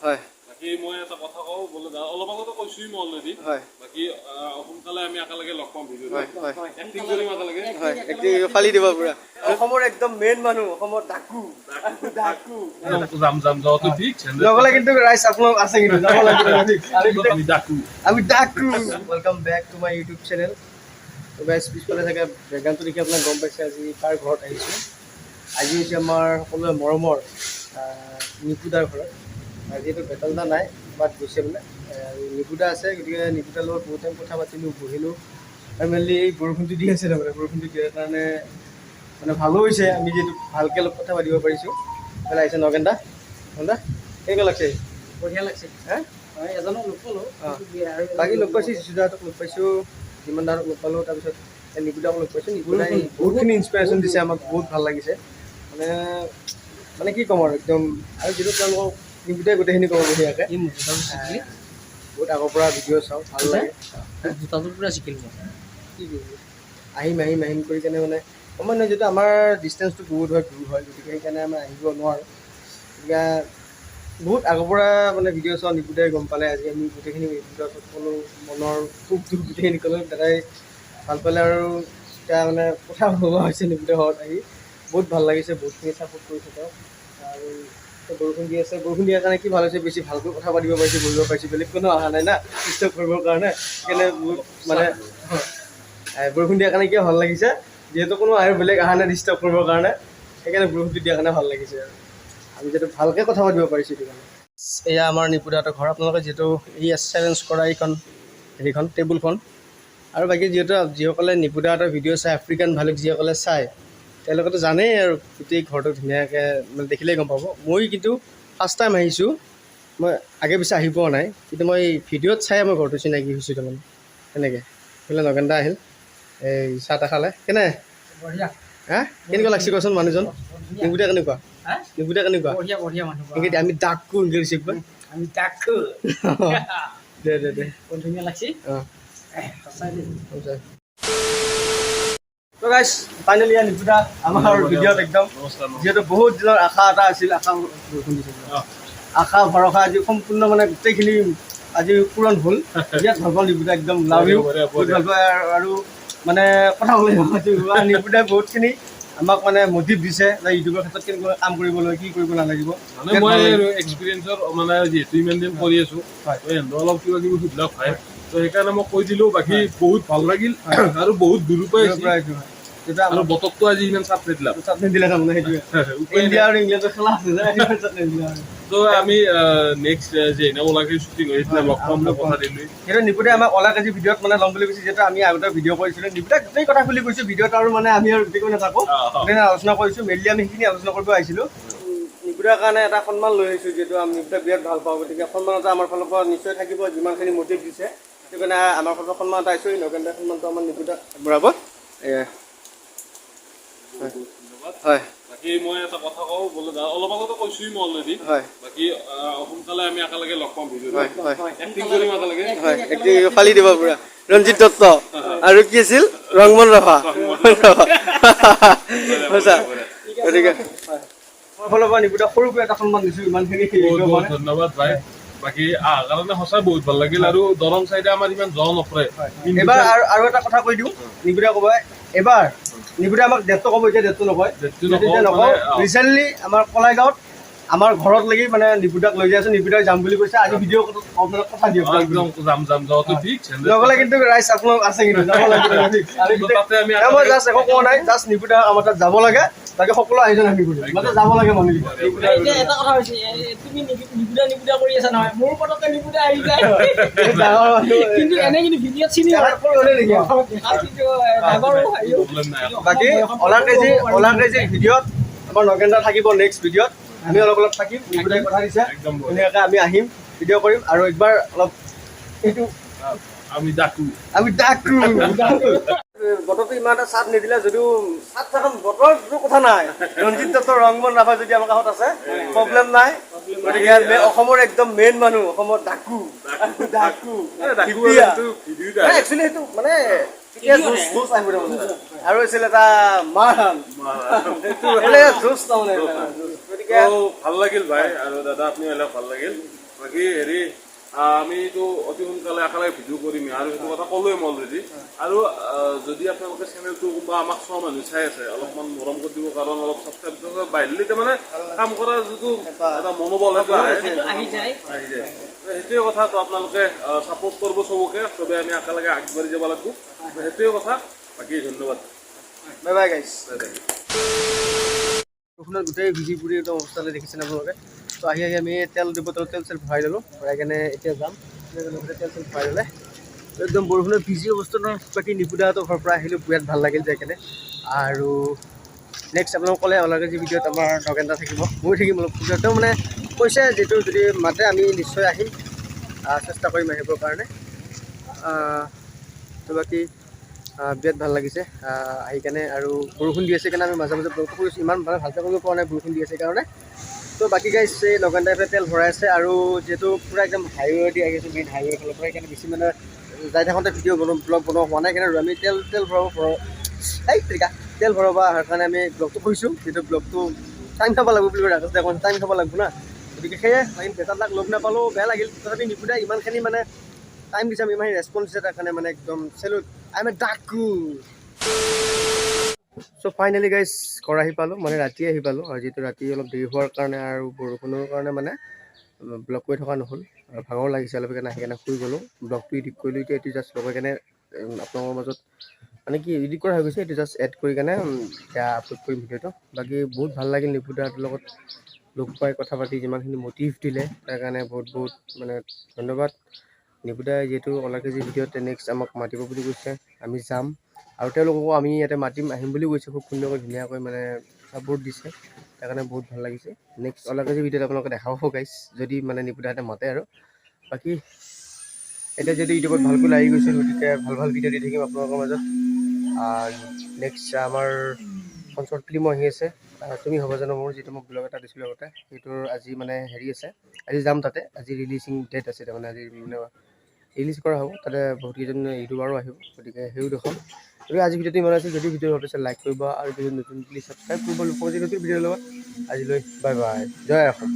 হয় বাকী মই এটা কথা কওঁ বোলে অলপ আগতে কৈছোঁই মই অলৰেডি বাকী সোনকালে আমি একেলগে লগ পাম ভিডিঅ'ত এক্টিং কৰিম একেলগে ফালি দিব পুৰা অসমৰ একদম মেইন মানুহ অসমৰ ডাকু ডাকু যাম যাওঁতে ঠিক লগলে কিন্তু ৰাইজ আপোনালোক আছে কিন্তু যাব লাগিব আমি ডাকু welcome back to my YouTube channel তো গাইজ পিছফালে থাকে বেকগ্ৰাউণ্ডটো দেখি আপোনাক গম পাইছে আজি কাৰ ঘৰত আহিছোঁ আজি হৈছে আমাৰ সকলোৱে মৰমৰ নিকুদাৰ ঘৰত যিহেতু বেতনদা নাই বাট গৈছে বোলে আৰু নিকুদা আছে গতিকে নিকুদাৰ লগত বহুত টাইম কথা পাতিলোঁ বহিলোঁ আৰু মেইনলি এই বৰষুণটো দি আছে তাৰমানে বৰষুণটো দিয়াৰ কাৰণে মানে ভালো হৈছে আমি যিহেতু ভালকৈ অলপ কথা পাতিব পাৰিছোঁ এইফালে আহিছে নগেনদা নগেনদা কেনেকুৱা লাগছে বঢ়িয়া লাগছে হা এজনক লগ পালোঁ বাকী লগ পাইছোঁ শিশুদাহঁতক লগ পাইছোঁ যিমানদাহঁতক লগ পালোঁ তাৰপিছত নিকুদাক লগ পাইছোঁ নিকুদাই বহুতখিনি ইনস্পিৰেশ্যন দিছে আমাক বহুত ভাল লাগিছে মানে কি ক'ম আৰু একদম আৰু যিটো তেওঁলোকক নিকুদাই গোটেইখিনি ক'ব বঢ়িয়াকৈ বহুত আগৰ পৰা ভিডিঅ' চাওঁ ভাল লাগে জোতাযোৰ পূৰা শিকিলোঁ কি আহিম কৰি কেনে মানে সময় নহয় যিহেতু আমাৰ ডিষ্টেঞ্চটো বহুত হয় দূৰ হয় গতিকে সেইকাৰণে আমি আহিব নোৱাৰোঁ গতিকে বহুত আগৰ পৰা মানে ভিডিঅ' চাওঁ নিকুদাই গম পালে আজি আমি গোটেইখিনি ভিডিঅ' ক'লোঁ মনৰ সুখ দুখ গোটেইখিনি ক'লোঁ দাদাই ভাল পালে আৰু এতিয়া মানে কথা ভবা হৈছে নিকুদাৰ ঘৰত আহি বহুত ভাল লাগিছে বহুতখিনি ছাপোৰ্ট কৰিছে তেওঁ আৰু বৰষুণ দি আছে বৰষুণ দিয়াৰ কাৰণে কি ভাল হৈছে বেছি ভালকৈ কথা পাতিব পাৰিছোঁ বহিব পাৰিছোঁ বেলেগ কোনো অহা নাই না ডিষ্টাৰ্ব কৰিবৰ কাৰণে সেইকাৰণে বহুত মানে বৰষুণ দিয়াৰ কাৰণে কিয় ভাল লাগিছে যিহেতু কোনো আৰু বেলেগ অহা নাই ডিষ্টাৰ্ব কৰিবৰ কাৰণে সেইকাৰণে বৰষুণটো দিয়াৰ কাৰণে ভাল লাগিছে আৰু আমি যিহেতু ভালকৈ কথা পাতিব পাৰিছোঁ সেইটো কাৰণে এয়া আমাৰ নিকুদাহঁতৰ ঘৰ আপোনালোকে যিহেতু এই চেলেঞ্জ কৰা এইখন হেৰিখন টেবুলখন আৰু বাকী যিহেতু যিসকলে নিকুদাহঁতৰ ভিডিঅ' চাই আফ্ৰিকান ভালুক যিসকলে চায় তেওঁলোকেতো জানেই আৰু গোটেই ঘৰটো ধুনীয়াকৈ মানে দেখিলেই গম পাব মই কিন্তু ফাৰ্ষ্ট টাইম আহিছোঁ মই আগে পিছে আহি পোৱা নাই কিন্তু মই ভিডিঅ'ত চাই মই ঘৰটো চিনাকি হৈছোঁ তাৰমানে তেনেকৈ সেইফালে নগেনদা আহিল এই চাহ তাহ খালে কেনে বঢ়িয়া হা কেনেকুৱা লাগিছে কোৱাচোন মানুহজন নিকুদা কেনেকুৱা নিকুদা কেনেকুৱা বঢ়িয়া মানুহ এনেকৈ আমি ডাকু এনেকৈ দিছোঁ একবাৰ আমি ডাকু দে বৰ ধুনীয়া লাগছে অঁ সঁচাই দেই তো গাইজ ফাইনেলি নিকুদা আমাৰ ভিডিঅ'ত একদম যিহেতু বহুত দিনৰ আশা এটা আছিল আশা ভৰসা আজি সম্পূৰ্ণ মানে গোটেইখিনি আজি পূৰণ হ'ল বিৰাট ভাল পাওঁ নিকুদা একদম লাভ ইউ বহুত ভাল পায় আৰু মানে কথা ক'লে নিকুদাই বহুতখিনি আমাক মানে মটিভ দিছে যে ইউটিউবৰ ক্ষেত্ৰত কেনেকুৱা কাম কৰিবলৈ কি কৰিব নালাগিব মই এক্সপিৰিয়েঞ্চৰ মানে যিহেতু ইমান দিন কৰি আছোঁ অলপ কিবা কিবি সুবিধা পায় তো সেইকাৰণে মই কৈ দিলোঁ বাকী বহুত ভাল লাগিল আৰু বহুত দূৰৰ পৰা আৰু বতৰটো আজি ইমান চাপ নিদিলা চাটনি দিলে তাৰমানে সেইটোৱে ইণ্ডিয়া আৰু ইংলেণ্ডৰ খেলা আছে চাটনি দিলে তো আমি নেক্সট যে ওলাকে শ্বুটিং হৈ সেইদিনা লগ পাম মই কথা দিলোঁ সেইটো নিকুদাই আমাক অলা কেজি ভিডিঅ'ত মানে ল'ম বুলি কৈছে যিহেতু আমি আগতে ভিডিঅ' কৰিছিলোঁ নিকুদাই গোটেই কথা খুলি কৈছোঁ ভিডিঅ'ত আৰু মানে আমি আৰু গোটেই নাথাকোঁ গোটেই আলোচনা কৰিছোঁ মেইনলি আমি সেইখিনি আলোচনা কৰিব আহিছিলোঁ নিকুদাৰ কাৰণে এটা সন্মান লৈ আহিছোঁ যিহেতু আমি নিকুদাক বিৰাট ভাল পাওঁ গতিকে সন্মান এটা আমাৰ ফালৰ পৰা নিশ্চয় থাকিব যিমানখিনি মটিভ দিছে সেইটো কাৰণে আমাৰ ফালৰ পৰা সন্মান এটা আহিছোঁ নগেনদাৰ সন্মানটো আমাৰ নিকুদাক আগবঢ়াব হয় বাকী মই এটা কথা কওঁ বোলে অলপ আগতে কৈছোঁই মই অলৰেডি বাকী সোনকালে আমি একেলগে লগ পাম ভিডিঅ'ত এক্টিং কৰিম একেলগে ফালি দিব পুৰা ৰঞ্জিত দত্ত আৰু কি আছিল ৰংমন ৰাভা গতিকে মোৰ ফালৰ পৰা নিকুদাক সৰুকৈ এটা সন্মান দিছোঁ ইমানখিনি বহুত ধন্যবাদ ভাই বাকী কাৰণে সঁচাই বহুত ভাল লাগিল আৰু দৰং চাইডে আমাৰ ইমান জ্বৰ নপৰে এবাৰ আৰু এটা কথা কৈ দিওঁ নিকুদাই ক'ব এবাৰ নিকুদাই আমাক ডেটটো ক'ব এতিয়া ডেটটো নকয় ৰিচেণ্টলি আমাৰ কলাইগাঁৱত আমাৰ ঘৰত লাগি মানে নিকুদাক লৈ যাই আছোঁ নিকুদাই যাম বুলি কৈছে আজি ভিডিঅ' কথা দিয়ক একদম যাম যাওঁতে ঠিক লগলে কিন্তু ৰাইজ আপোনালোক আছে কিন্তু যাব লাগিব মই জাষ্ট একো কোৱা নাই জাষ্ট নিকুদা আমাৰ তাত যাব লাগে তাকে সকলো আয়োজন আমি কৰিম মানে যাব লাগে মানুহ এটা কথা হৈছে তুমি নিকুদা কৰি আছা নহয় মোৰ পটককৈ নিকুদা আহি যায় কিন্তু এনে কিন্তু ভিডিঅ'ত চিনি বাকী অলা কেজি ভিডিঅ'ত আমাৰ নগেনদা থাকিব নেক্সট ভিডিঅ'ত আমি অলপ থাকিম নিকুদাই কথা দিছে ধুনীয়াকৈ আমি আহিম ভিডিঅ' কৰিম আৰু একবাৰ অলপ এইটো আমি ডাকু বতৰটো ইমান এটা চাট নিদিলে যদিও চাট চাট বতৰৰ কোনো কথা নাই ৰঞ্জিত দত্তৰ ৰংমন ৰাভা যদি আমাৰ কাষত আছে প্ৰব্লেম নাই গতিকে অসমৰ একদম মেইন মানুহ অসমৰ ডাকু একচুৱেলি সেইটো মানে আৰু আছিল এটা মাৰহান জোচ তাৰমানে গতিকে ভাল লাগিল ভাই আৰু দাদা আপুনি আহিলে ভাল লাগিল বাকী হেৰি আমিতো অতি সোনকালে একেলগে ভিডিঅ' কৰিম আৰু সেইটো কথা ক'লোৱে মই অলৰেডি আৰু যদি আপোনালোকে চেনেলটো বা আমাক চোৱা মানুহ চাই আছে অলপমান মৰম কৰি দিব কাৰণ অলপ ছাবস্ক্ৰাইব বাঢ়িলে তাৰমানে কাম কৰাৰ যিটো এটা মনোবল সেইটো আহি যায় আহি যায় সেইটোৱে কথা তো আপোনালোকে ছাপোৰ্ট কৰিব চবকে চবে আমি একেলগে আগবাঢ়ি যাব লাগিব সেইটোৱে কথা বাকী ধন্যবাদ বাই বাই গাইছ বাই বাই বৰষুণত গোটেই ভিজি পুৰি একদম অৱস্থালৈ দেখিছেনে আপোনালোকে তো আহি আমি তেল ডিপোত তেল চেল ভৰাই ল'লোঁ ভৰাই কেনে এতিয়া যাম তেল চেল ভৰাই ল'লে একদম বৰষুণত ভিজি অৱস্থা ন বাকী নিপুদাহঁতৰ ঘৰৰ পৰা আহিলোঁ বিৰাট ভাল লাগিল যাই কেনে আৰু নেক্সট আপোনালোক ক'লে অলৰেডি যি ভিডিঅ'ত আমাৰ নগেন থাকিব ময়ো থাকিম অলপ একদম মানে কৈছে যিটো যদি মাতে আমি নিশ্চয় আহিম চেষ্টা কৰিম আহিবৰ কাৰণে তো বাকী বিৰাট ভাল লাগিছে আহি কেনে আৰু বৰষুণ দি আছে কাৰণে আমি মাজে মাজে ব্লগটো কৰিছোঁ ইমান মানে ভালকৈ কৰিব পৰা নাই বৰষুণ দি আছে কাৰণে তো বাকী গাইছ এই নগেন টাইপে তেল ভৰাই আছে আৰু যিহেতু পূৰা একদম হাইৱে দি আহি আছোঁ মেইন হাইৱে ফালৰ পৰা সেইকাৰণে বেছি মানে যাই থাকোঁতে ভিডিঅ' ব্লগ বনোৱা হোৱা নাই কাৰণে আমি তেল ভৰাব অহাৰ কাৰণে আমি ব্লগটো কৰিছোঁ যিহেতু ব্লগটো টাইম খাব লাগিব বুলি কৈ ৰাখোঁ দেখোন টাইম খাব লাগিব না গতিকে সেয়ে তাক লগ নাপালেও বেয়া লাগিল তথাপি নিপুদাই ইমানখিনি মানে টাইম দিছে আমি ইমান ৰেছপন্স দিছে তাৰ কাৰণে মানে একদম চেলুট আই এম এ ডাকু চ' ফাইনেলি গাইজ ঘৰ আহি পালোঁ মানে ৰাতি আহি পালোঁ আৰু যিহেতু ৰাতি অলপ দেৰি হোৱাৰ কাৰণে আৰু বৰষুণৰ কাৰণে মানে ব্লগ কৰি থকা নহ'ল আৰু ভাগৰ লাগিছে অলপ সেইকাৰণে আহি কেনে শুই গ'লোঁ ব্লগটো এডিট কৰিলোঁ এতিয়া এইটো জাষ্ট লগাই কেনে আপোনালোকৰ মাজত মানে কি এডিট কৰা হৈ গৈছে এইটো জাষ্ট এড কৰি কেনে এতিয়া আপলোড কৰিম ভিডিঅ'টো বাকী বহুত ভাল লাগিল নিপুদাহঁতৰ লগত লগ পাই কথা পাতি যিমানখিনি মটিভ দিলে তাৰ কাৰণে বহুত বহুত মানে ধন্যবাদ নিপুদাই যিহেতু অলকেজি ভিডিঅ'ত নেক্সট আমাক মাতিব বুলি কৈছে আমি যাম আৰু তেওঁলোককো আমি ইয়াতে মাতিম আহিম বুলি কৈছে খুব সুন্দৰকৈ ধুনীয়াকৈ মানে ছাপোৰ্ট দিছে তাৰ কাৰণে বহুত ভাল লাগিছে নেক্সট অলকেজি ভিডিঅ'ত আপোনালোকে দেখাব গাইছ যদি মানে নিপুদাহঁতে মাতে আৰু বাকী এতিয়া যদি ইউটিউবত ভালকৈ লাগি গৈছে গতিকে ভাল ভাল ভিডিঅ' দি থাকিম আপোনালোকৰ মাজত নেক্সট আমাৰ এখন শ্বৰ্ট ফিল্মো আহি আছে তুমি হ'ব জানো মোৰ যিটো মই ব্লগ এটা দিছিলোঁ আগতে সেইটোৰ আজি মানে হেৰি আছে আজি যাম তাতে আজি ৰিলিজিং ডেট আছে তাৰমানে আজি মানে ৰিলিজ কৰা হ'ব তাতে বহুতকেইজন ইউটিউবাৰো আহিব গতিকে সেইও দেখাম গতিকে আজি ভিডিঅ'টো ইমান আছে যদি ভিডিঅ' ভাল পাইছে লাইক কৰিব আৰু যদি নতুন প্লিজ ছাবস্ক্ৰাইব কৰিব নতুন ভিডিঅ'ৰ লগত আজিলৈ বাই বাই জয় অসম